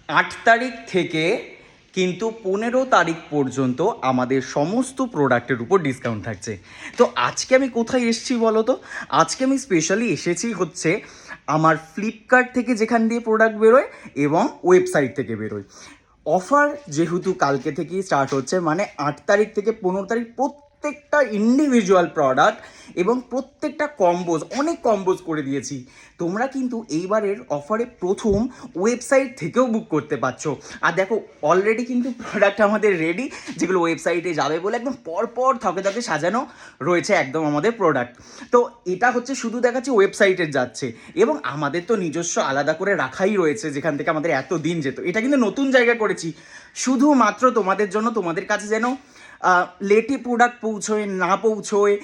8 তারিখ থেকে কিন্তু 15 তারিখ পর্যন্ত আমাদের সমস্ত প্রোডাক্টের উপর ডিসকাউন্ট থাকছে। তো আজকে আমি কোথায় এসেছি বলো তো? আজকে আমি স্পেশালি এসেছি হচ্ছে আমার ফ্লিপকার্ট থেকে, যেখান দিয়ে প্রোডাক্ট বেরোয় এবং ওয়েবসাইট থেকে বেরোয়। অফার যেহেতু কালকে থেকেই স্টার্ট হচ্ছে, মানে 8 তারিখ থেকে 15 তারিখ প্রত্যেকটা ইন্ডিভিজুয়াল প্রোডাক্ট এবং প্রত্যেকটা কম্বোজ, অনেক কম্বোজ করে দিয়েছি। তোমরা কিন্তু এইবারের অফারে প্রথম ওয়েবসাইট থেকেও বুক করতে পারছো। আর দেখো অলরেডি কিন্তু প্রোডাক্ট আমাদের রেডি, যেগুলো ওয়েবসাইটে যাবে বলে একদম পরপর থকে থকে সাজানো রয়েছে একদম আমাদের প্রোডাক্ট। তো এটা হচ্ছে শুধু দেখাচ্ছি ওয়েবসাইটে যাচ্ছে, এবং আমাদের তো নিজস্ব আলাদা করে রাখাই রয়েছে যেখান থেকে আমাদের এত দিন যেত। এটা কিন্তু নতুন জায়গা করেছি শুধুমাত্র তোমাদের জন্য, তোমাদের কাছে যেন লেটে প্রোডাক্ট পৌঁছোয় না পৌঁছোয়,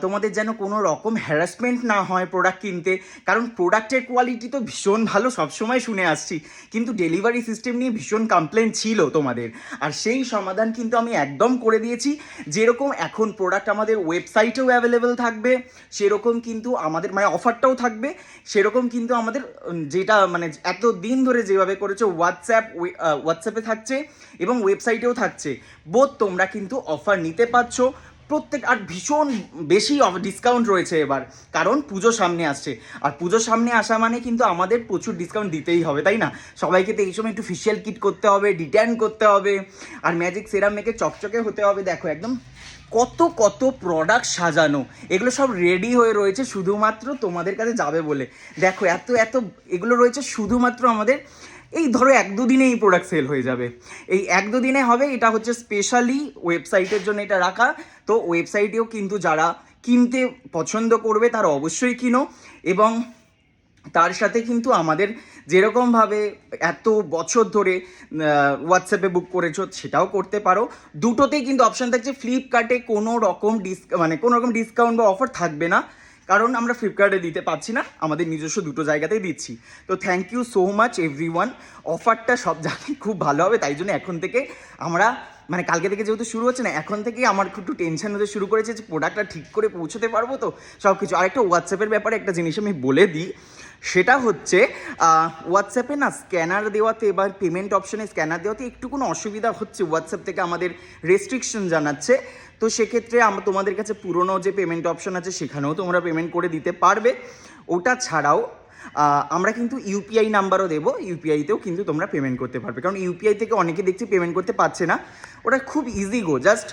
তোমাদের যেন কোনো রকম হ্যারাসমেন্ট না হয় প্রোডাক্ট কিনতে। কারণ প্রোডাক্টের কোয়ালিটি তো ভীষণ ভালো সবসময় শুনে আসছি, কিন্তু ডেলিভারি সিস্টেম নিয়ে ভীষণ কমপ্লেন ছিল তোমাদের, আর সেই সমাধান কিন্তু আমি একদম করে দিয়েছি। যেরকম এখন প্রোডাক্ট আমাদের ওয়েবসাইটেও অ্যাভেলেবেল থাকবে, সেরকম কিন্তু আমাদের মানে অফারটাও থাকবে, সেরকম কিন্তু আমাদের যেটা মানে এত দিন ধরে যেভাবে করেছে হোয়াটসঅ্যাপে থাকছে এবং ওয়েবসাইটেও থাকছে। বোধ তোমরা কিন্তু অফার নিতে পারছো প্রত্যেক, আর ভীষণ বেশি ডিসকাউন্ট রয়েছে এবার, কারণ পুজো সামনে আসছে। আর পুজো সামনে আসা মানে কিন্তু আমাদের প্রচুর ডিসকাউন্ট দিতেই হবে, তাই না? সবাইকে তো এই সময় একটু ফেশিয়াল কিট করতে হবে, ডিট্যান করতে হবে, আর ম্যাজিক সেরাম মেখে চকচকে হতে হবে। দেখো একদম কত কত প্রোডাক্ট সাজানো, এগুলো সব রেডি হয়ে রয়েছে শুধুমাত্র তোমাদের কাছে যাবে বলে। দেখো এত এত এগুলো রয়েছে শুধুমাত্র আমাদের, এই ধরো 1-2 দিনে এই প্রোডাক্ট সেল হয়ে যাবে, এই 1-2 দিনে হবে। এটা হচ্ছে স্পেশালি ওয়েবসাইটের জন্য এটা রাখা। তো ওয়েবসাইটেও কিন্তু যারা কিনতে পছন্দ করবে তারা অবশ্যই কিনো, এবং তার সাথে কিন্তু আমাদের যেরকমভাবে এত বছর ধরে হোয়াটসঅ্যাপে বুক করেছো সেটাও করতে পারো। দুটোতেই কিন্তু অপশান থাকছে। ফ্লিপকার্টে কোনো রকম কোনো রকম ডিসকাউন্ট বা অফার থাকবে না, কারণ আমরা ফ্লিপকার্টে দিতে পারছি না, আমাদের নিজস্ব দুটো জায়গাতেই দিচ্ছি। তো thank you so much everyone. অফারটা সব জায়গায় খুব ভালো হবে, তাই জন্য এখন থেকে আমরা মানে কালকে থেকে যেহেতু শুরু হচ্ছে না, এখন থেকেই আমার একটু টেনশন হতে শুরু করেছে যে প্রোডাক্টটা ঠিক করে পৌঁছতে পারবো তো সব কিছু। আরেকটা হোয়াটসঅ্যাপের ব্যাপারে একটা জিনিস আমি বলে দিই, সেটা হচ্ছে হোয়াটসঅ্যাপে না স্ক্যানার দেওয়াতে বা পেমেন্ট অপশানে স্ক্যানার দেওয়াতে একটু কোনো অসুবিধা হচ্ছে, হোয়াটসঅ্যাপ থেকে আমাদের রেস্ট্রিকশন জানাচ্ছে। তো সেক্ষেত্রে তোমাদের কাছে পুরনো যে পেমেন্ট অপশান আছে সেখানেও তোমরা পেমেন্ট করে দিতে পারবে। ওটা ছাড়াও আমরা কিন্তু ইউপিআই নাম্বারও দেবো, ইউপিআইতেও কিন্তু তোমরা পেমেন্ট করতে পারবে, কারণ ইউপিআই থেকে অনেকে দেখছি পেমেন্ট করতে পারছে না। ওটা খুব ইজি গো, জাস্ট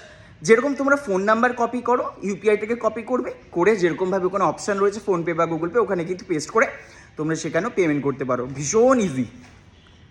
যেরকম তোমরা ফোন নাম্বার কপি করো, ইউপিআই থেকে কপি করবে, করে যেরকমভাবে কোনো অপশান রয়েছে ফোনপে বা গুগল পে, ওখানে কিন্তু পেস্ট করে তোমরা সেখানেও পেমেন্ট করতে পারো, ভীষণ ইজি।